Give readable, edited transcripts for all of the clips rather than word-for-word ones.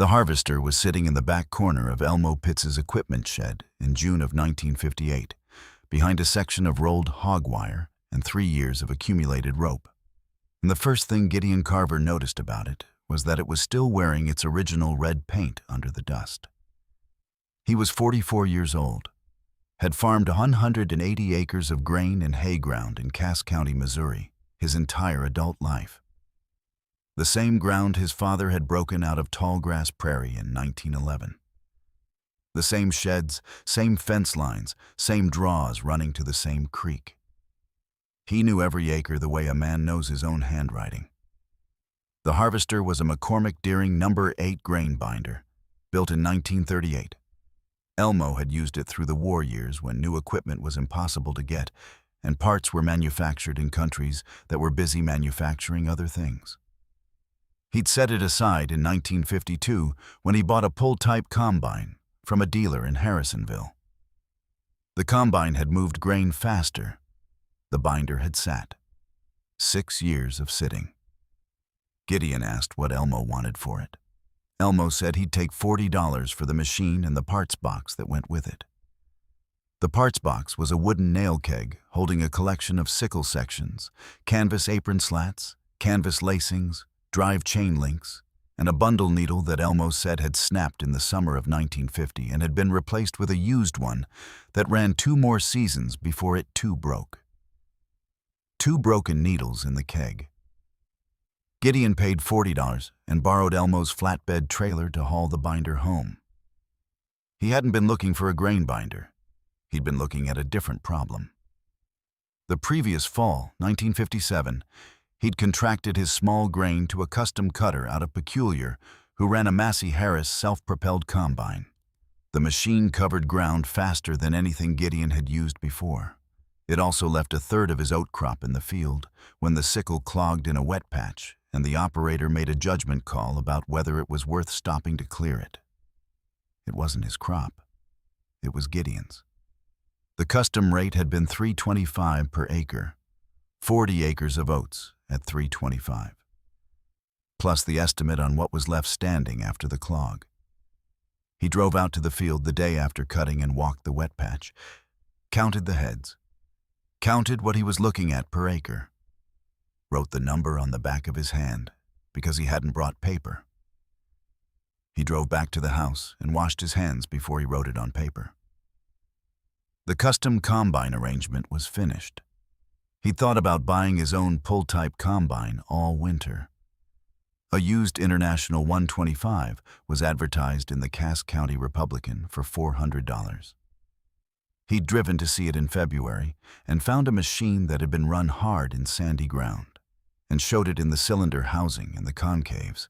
The harvester was sitting in the back corner of Elmo Pitts' equipment shed in June of 1958, behind a section of rolled hog wire and 3 years of accumulated rope. And the first thing Gideon Carver noticed about it was that it was still wearing its original red paint under the dust. He was 44 years old, had farmed 180 acres of grain and hay ground in Cass County, Missouri, his entire adult life. The same ground his father had broken out of Tallgrass Prairie in 1911. The same sheds, same fence lines, same draws running to the same creek. He knew every acre the way a man knows his own handwriting. The harvester was a McCormick Deering No. 8 grain binder, built in 1938. Elmo had used it through the war years when new equipment was impossible to get and parts were manufactured in countries that were busy manufacturing other things. He'd set it aside in 1952 when he bought a pull-type combine from a dealer in Harrisonville. The combine had moved grain faster. The binder had sat. 6 years of sitting. Gideon asked what Elmo wanted for it. Elmo said he'd take $40 for the machine and the parts box that went with it. The parts box was a wooden nail keg holding a collection of sickle sections, canvas apron slats, canvas lacings, drive chain links, and a bundle needle that Elmo said had snapped in the summer of 1950 and had been replaced with a used one that ran 2 more seasons before it too broke. 2 broken needles in the keg. Gideon paid $40 and borrowed Elmo's flatbed trailer to haul the binder home. He hadn't been looking for a grain binder. He'd been looking at a different problem. The previous fall, 1957, he'd contracted his small grain to a custom cutter out of Peculiar who ran a Massey Harris self-propelled combine. The machine covered ground faster than anything Gideon had used before. It also left 1/3 of his oat crop in the field when the sickle clogged in a wet patch and the operator made a judgment call about whether it was worth stopping to clear it. It wasn't his crop. It was Gideon's. The custom rate had been $3.25 per acre, 40 acres of oats at $3.25, plus the estimate on what was left standing after the clog. He drove out to the field the day after cutting and walked the wet patch, counted the heads, counted what he was looking at per acre, wrote the number on the back of his hand because he hadn't brought paper. He drove back to the house and washed his hands before he wrote it on paper. The custom combine arrangement was finished. He'd thought about buying his own pull-type combine all winter. A used International 125 was advertised in the Cass County Republican for $400. He'd driven to see it in February and found a machine that had been run hard in sandy ground and showed it in the cylinder housing and the concaves.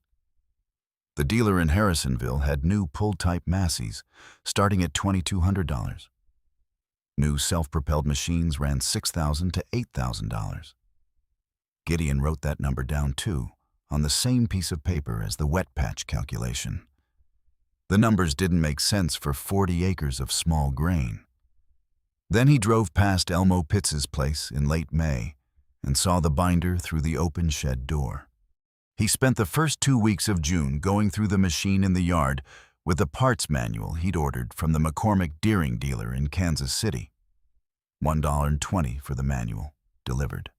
The dealer in Harrisonville had new pull-type Masseys starting at $2,200. New self-propelled machines ran $6,000 to $8,000. Gideon wrote that number down too, on the same piece of paper as the wet patch calculation. The numbers didn't make sense for 40 acres of small grain. Then he drove past Elmo Pitts' place in late May and saw the binder through the open shed door. He spent the first 2 weeks of June going through the machine in the yard with the parts manual he'd ordered from the McCormick Deering dealer in Kansas City. $1.20 for the manual, delivered.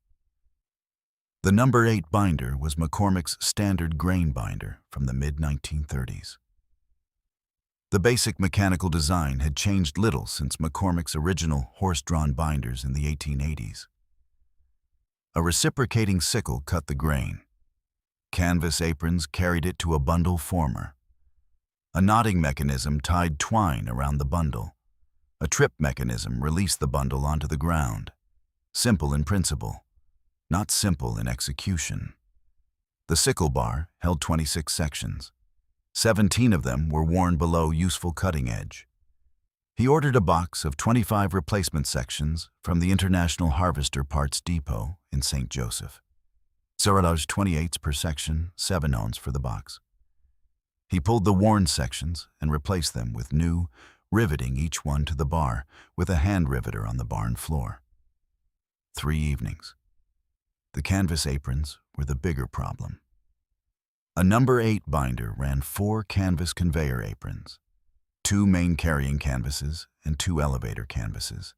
The No. 8 binder was McCormick's standard grain binder from the mid-1930s. The basic mechanical design had changed little since McCormick's original horse-drawn binders in the 1880s. A reciprocating sickle cut the grain. Canvas aprons carried it to a bundle former. A knotting mechanism tied twine around the bundle. A trip mechanism released the bundle onto the ground. Simple in principle, not simple in execution. The sickle bar held 26 sections. 17 of them were worn below useful cutting edge. He ordered a box of 25 replacement sections from the International Harvester Parts Depot in St. Joseph. $28 per section, 7 ounces for the box. He pulled the worn sections and replaced them with new, riveting each one to the bar with a hand riveter on the barn floor. 3 evenings. The canvas aprons were the bigger problem. A number 8 binder ran 4 canvas conveyor aprons, 2 main carrying canvases and 2 elevator canvases,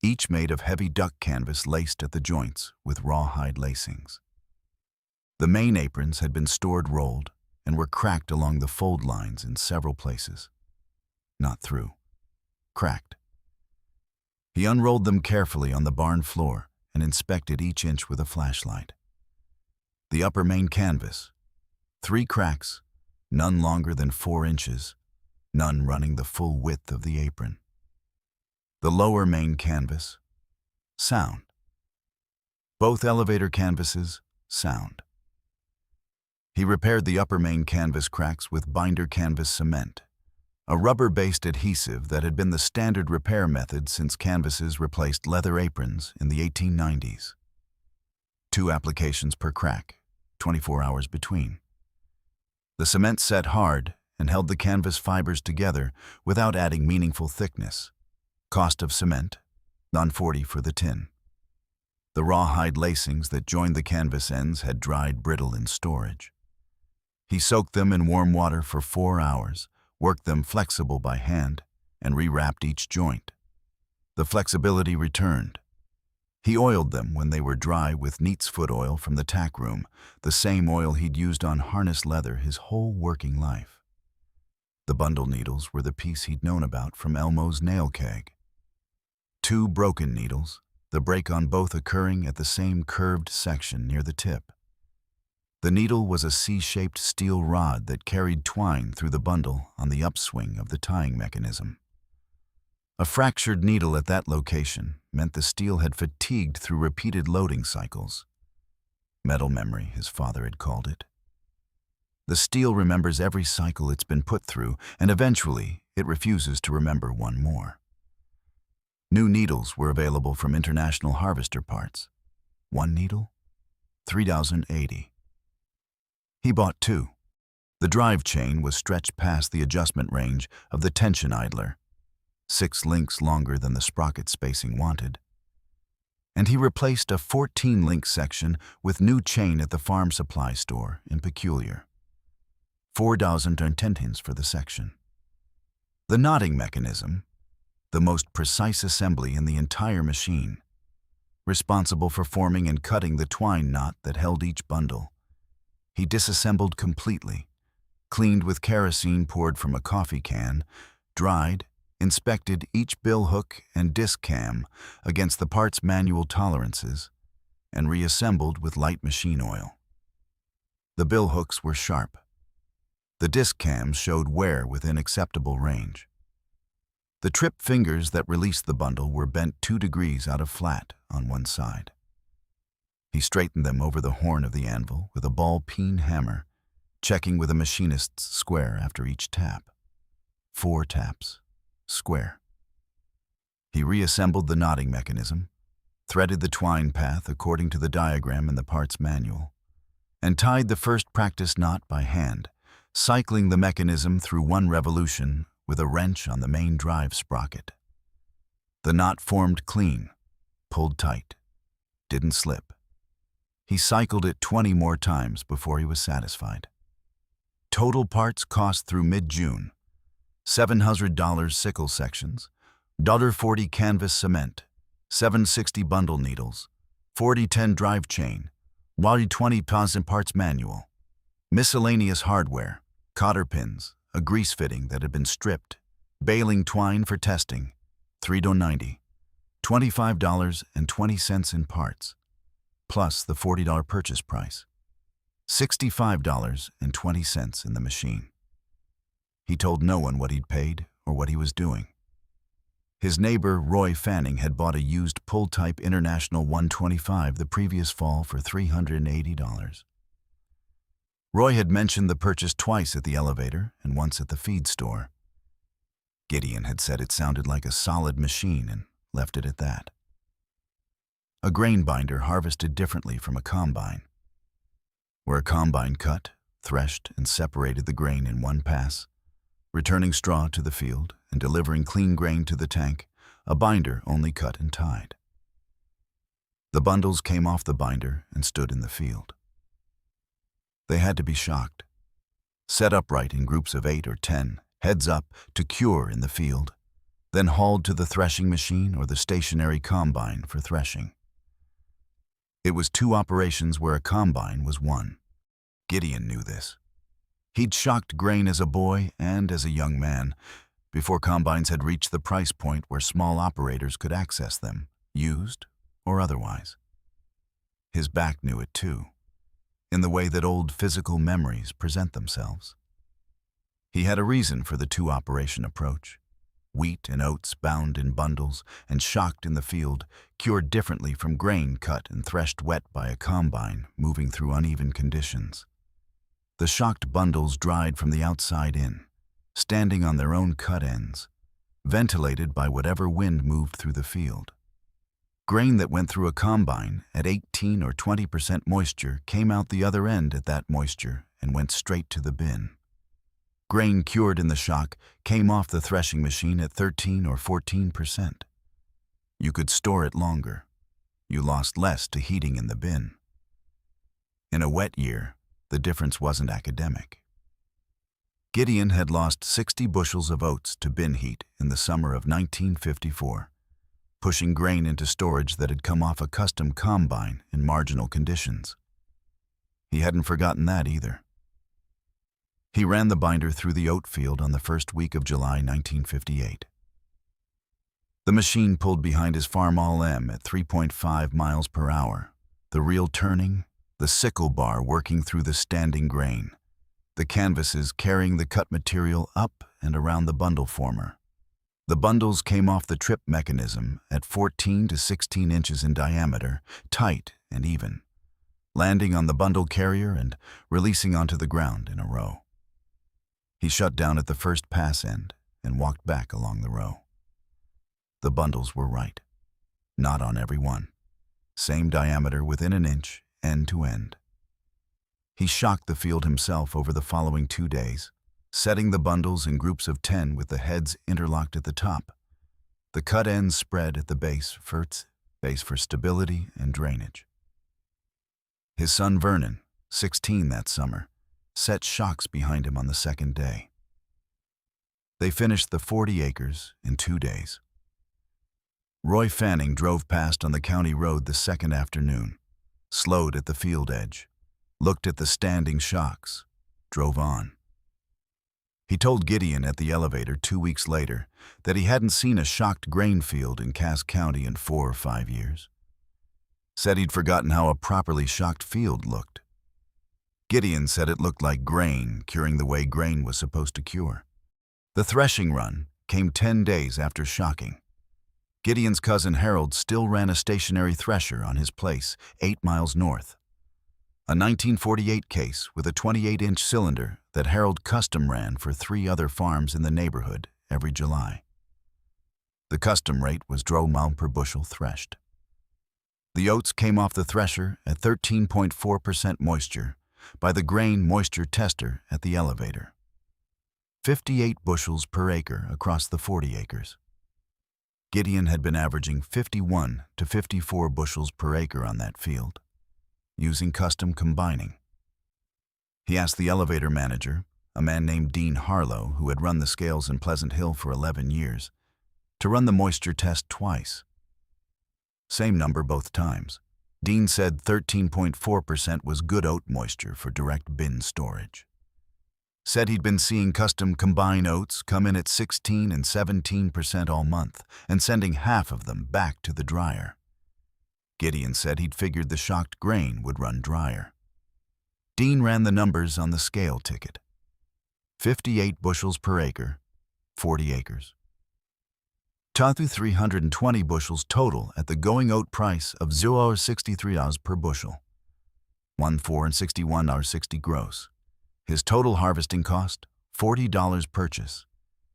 each made of heavy duck canvas laced at the joints with rawhide lacings. The main aprons had been stored rolled and were cracked along the fold lines in several places. Not through. Cracked. He unrolled them carefully on the barn floor and inspected each inch with a flashlight. The upper main canvas, 3 cracks, none longer than 4 inches, none running the full width of the apron. The lower main canvas, sound. Both elevator canvases, sound. He repaired the upper main canvas cracks with binder canvas cement, a rubber-based adhesive that had been the standard repair method since canvases replaced leather aprons in the 1890s. 2 applications per crack, 24 hours between. The cement set hard and held the canvas fibers together without adding meaningful thickness. Cost of cement, $9.40 for the tin. The rawhide lacings that joined the canvas ends had dried brittle in storage. He soaked them in warm water for 4 hours, worked them flexible by hand, and rewrapped each joint. The flexibility returned. He oiled them when they were dry with neat's foot oil from the tack room, the same oil he'd used on harness leather his whole working life. The bundle needles were the piece he'd known about from Elmo's nail keg. 2 broken needles, the break on both occurring at the same curved section near the tip. The needle was a C-shaped steel rod that carried twine through the bundle on the upswing of the tying mechanism. A fractured needle at that location meant the steel had fatigued through repeated loading cycles. Metal memory, his father had called it. The steel remembers every cycle it's been put through, and eventually it refuses to remember one more. New needles were available from International Harvester Parts. 1 needle? $3.80. He bought 2. The drive chain was stretched past the adjustment range of the tension idler, 6 links longer than the sprocket spacing wanted. And he replaced a 14-link section with new chain at the farm supply store in Peculiar. $4.10 for the section. The knotting mechanism, the most precise assembly in the entire machine, responsible for forming and cutting the twine knot that held each bundle. He disassembled completely, cleaned with kerosene poured from a coffee can, dried, inspected each bill hook and disc cam against the part's manual tolerances, and reassembled with light machine oil. The bill hooks were sharp. The disc cams showed wear within acceptable range. The trip fingers that released the bundle were bent 2 degrees out of flat on one side. He straightened them over the horn of the anvil with a ball-peen hammer, checking with a machinist's square after each tap. 4 taps. Square. He reassembled the knotting mechanism, threaded the twine path according to the diagram in the part's manual, and tied the first practice knot by hand, cycling the mechanism through 1 revolution with a wrench on the main drive sprocket. The knot formed clean, pulled tight, didn't slip. He cycled it 20 more times before he was satisfied. Total parts cost through mid-June: $700 sickle sections, $1.40 canvas cement, $7.60 bundle needles, $40.10 drive chain, $1.20 thousand parts manual, miscellaneous hardware, cotter pins, a grease fitting that had been stripped, baling twine for testing, $3.90, $25.20 in parts, plus the $40 purchase price, $65.20 in the machine. He told no one what he'd paid or what he was doing. His neighbor, Roy Fanning, had bought a used pull-type International 125 the previous fall for $380. Roy had mentioned the purchase twice at the elevator and once at the feed store. Gideon had said it sounded like a solid machine and left it at that. A grain binder harvested differently from a combine. Where a combine cut, threshed, and separated the grain in one pass, returning straw to the field and delivering clean grain to the tank, a binder only cut and tied. The bundles came off the binder and stood in the field. They had to be shocked, set upright in groups of 8 or 10, heads up, to cure in the field, then hauled to the threshing machine or the stationary combine for threshing. It was 2 operations where a combine was 1. Gideon knew this. He'd shocked grain as a boy and as a young man, before combines had reached the price point where small operators could access them, used or otherwise. His back knew it too, in the way that old physical memories present themselves. He had a reason for the 2-operation approach. Wheat and oats bound in bundles and shocked in the field, cured differently from grain cut and threshed wet by a combine moving through uneven conditions. The shocked bundles dried from the outside in, standing on their own cut ends, ventilated by whatever wind moved through the field. Grain that went through a combine at 18 or 20% moisture came out the other end at that moisture and went straight to the bin. Grain cured in the shock came off the threshing machine at 13 or 14%. You could store it longer. You lost less to heating in the bin. In a wet year, the difference wasn't academic. Gideon had lost 60 bushels of oats to bin heat in the summer of 1954. Pushing grain into storage that had come off a custom combine in marginal conditions. He hadn't forgotten that either. He ran the binder through the oat field on the first week of July 1958. The machine pulled behind his Farmall M at 3.5 miles per hour, the reel turning, the sickle bar working through the standing grain, the canvases carrying the cut material up and around the bundle former. The bundles came off the trip mechanism at 14 to 16 inches in diameter, tight and even, landing on the bundle carrier and releasing onto the ground in a row. He shut down at the first pass end and walked back along the row. The bundles were right. Not on every one. Same diameter within an inch, end to end. He shocked the field himself over the following 2 days, setting the bundles in groups of 10 with the heads interlocked at the top. The cut ends spread at the base for stability and drainage. His son Vernon, 16 that summer, set shocks behind him on the second day. They finished the 40 acres in 2 days. Roy Fanning drove past on the county road the second afternoon, slowed at the field edge, looked at the standing shocks, drove on. He told Gideon at the elevator 2 weeks later that he hadn't seen a shocked grain field in Cass County in 4 or 5 years. Said he'd forgotten how a properly shocked field looked. Gideon said it looked like grain curing the way grain was supposed to cure. The threshing run came 10 days after shocking. Gideon's cousin Harold still ran a stationary thresher on his place 8 miles north. A 1948 case with a 28-inch cylinder that Harold custom ran for 3 other farms in the neighborhood every July. The custom rate was dro per bushel threshed. The oats came off the thresher at 13.4% moisture by the grain moisture tester at the elevator. 58 bushels per acre across the 40 acres. Gideon had been averaging 51 to 54 bushels per acre on that field, using custom combining. He asked the elevator manager, a man named Dean Harlow, who had run the scales in Pleasant Hill for 11 years, to run the moisture test twice. Same number both times. Dean said 13.4% was good oat moisture for direct bin storage. Said he'd been seeing custom combine oats come in at 16 and 17% all month and sending half of them back to the dryer. Gideon said he'd figured the shocked grain would run drier. Dean ran the numbers on the scale ticket. 58 bushels per acre, 40 acres. Tatu 320 bushels total at the going oat price of $0.63 per bushel. 14 and 61.60 gross. His total harvesting cost, $40 purchase,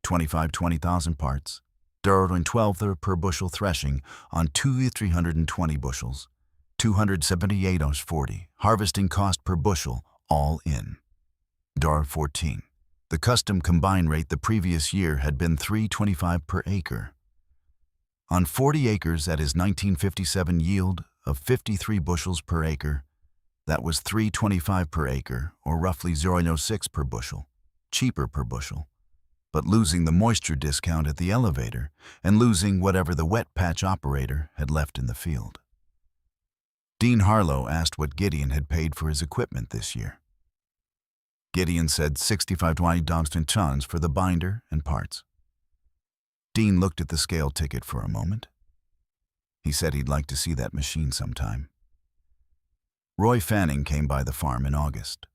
20,000 parts, $12 per bushel threshing on 320 bushels, $278.40 harvesting cost per bushel, all in. $14. The custom combine rate the previous year had been $3.25 per acre. On 40 acres at his 1957 yield of 53 bushels per acre, That was $3.25 per acre, or roughly $0.06 per bushel, cheaper per bushel, but losing the moisture discount at the elevator and losing whatever the wet patch operator had left in the field. Dean Harlow asked what Gideon had paid for his equipment this year. Gideon said $65 for the binder and parts. Dean looked at the scale ticket for a moment. He said he'd like to see that machine sometime. Roy Fanning came by the farm in August.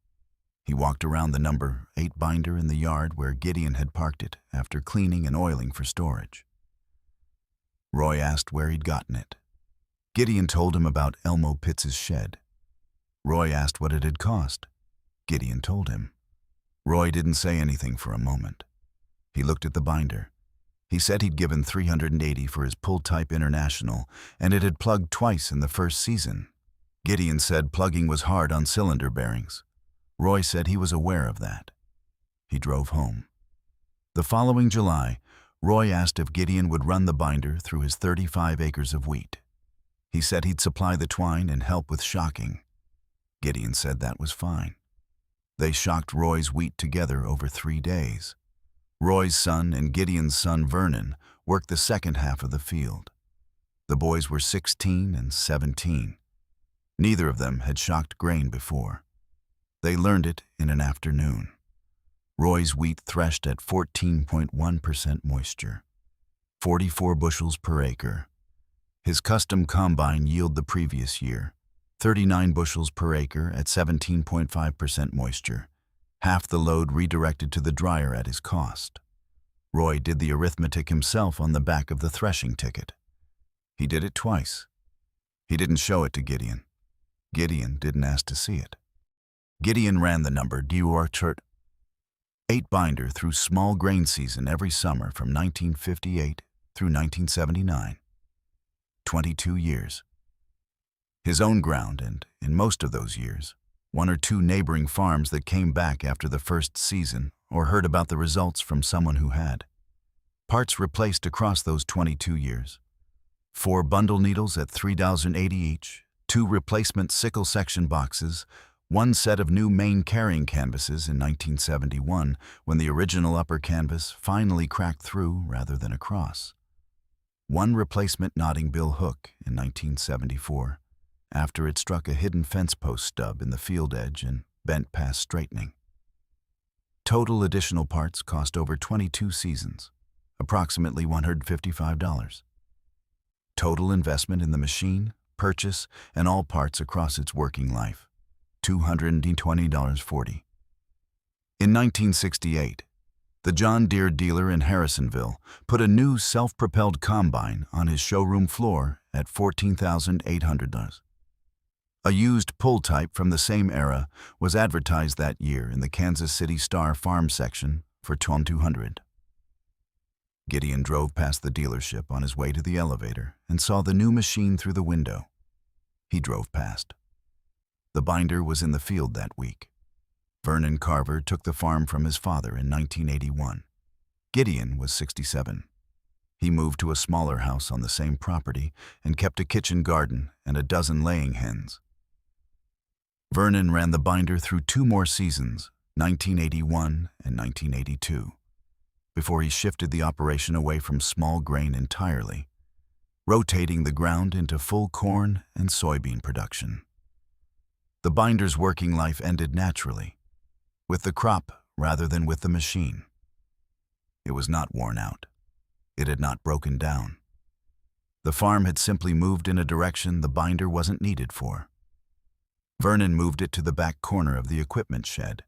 He walked around the number 8 binder in the yard where Gideon had parked it after cleaning and oiling for storage. Roy asked where he'd gotten it. Gideon told him about Elmo Pitts' shed. Roy asked what it had cost. Gideon told him. Roy didn't say anything for a moment. He looked at the binder. He said he'd given $380 for his Pull-Type International, and it had plugged twice in the first season. Gideon said plugging was hard on cylinder bearings. Roy said he was aware of that. He drove home. The following July, Roy asked if Gideon would run the binder through his 35 acres of wheat. He said he'd supply the twine and help with shocking. Gideon said that was fine. They shocked Roy's wheat together over 3 days. Roy's son and Gideon's son Vernon worked the second half of the field. The boys were 16 and 17. Neither of them had shocked grain before. They learned it in an afternoon. Roy's wheat threshed at 14.1% moisture, 44 bushels per acre. His custom combine yielded the previous year, 39 bushels per acre at 17.5% moisture, half the load redirected to the dryer at his cost. Roy did the arithmetic himself on the back of the threshing ticket. He did it twice. He didn't show it to Gideon. Gideon didn't ask to see it. Gideon ran the number Chart 8 binder through small grain season every summer from 1958 through 1979. 22 years. His own ground, and in most of those years, 1 or 2 neighboring farms that came back after the first season or heard about the results from someone who had. Parts replaced across those 22 years. 4 bundle needles at $3.80 each, 2 replacement sickle section boxes, 1 set of new main carrying canvases in 1971 when the original upper canvas finally cracked through rather than across. 1 replacement knotting bill hook in 1974 after it struck a hidden fence post stub in the field edge and bent past straightening. Total additional parts cost over 22 seasons, approximately $155. Total investment in the machine, purchase, and all parts across its working life, $220.40. In 1968, the John Deere dealer in Harrisonville put a new self-propelled combine on his showroom floor at $14,800. A used pull-type from the same era was advertised that year in the Kansas City Star Farm section for $2,200. Gideon drove past the dealership on his way to the elevator and saw the new machine through the window. He drove past. The binder was in the field that week. Vernon Carver took the farm from his father in 1981. Gideon was 67. He moved to a smaller house on the same property and kept a kitchen garden and a dozen laying hens. Vernon ran the binder through 2 more seasons, 1981 and 1982, before he shifted the operation away from small grain entirely, rotating the ground into full corn and soybean production. The binder's working life ended naturally, with the crop rather than with the machine. It was not worn out. It had not broken down. The farm had simply moved in a direction the binder wasn't needed for. Vernon moved it to the back corner of the equipment shed,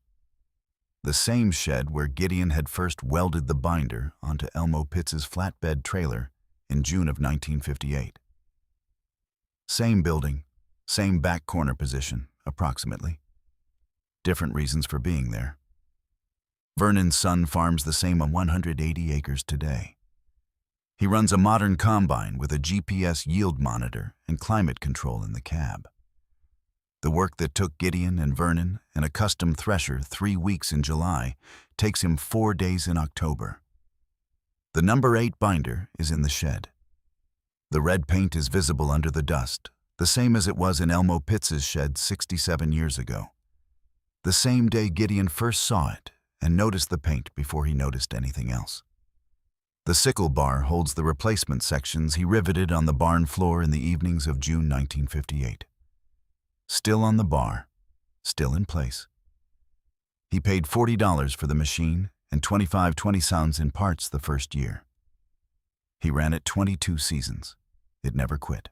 the same shed where Gideon had first welded the binder onto Elmo Pitts' flatbed trailer in June of 1958. Same building, same back corner position, approximately. Different reasons for being there. Vernon's son farms the same 180 acres today. He runs a modern combine with a GPS yield monitor and climate control in the cab. The work that took Gideon and Vernon and a custom thresher 3 weeks in July takes him 4 days in October. The number 8 binder is in the shed. The red paint is visible under the dust, The same as it was in Elmo Pitts' shed 67 years ago. The same day Gideon first saw it and noticed the paint before he noticed anything else. The sickle bar holds the replacement sections he riveted on the barn floor in the evenings of June 1958. Still on the bar, still in place. He paid $40 for the machine and 20 cents in parts the first year. He ran it 22 seasons. It never quit.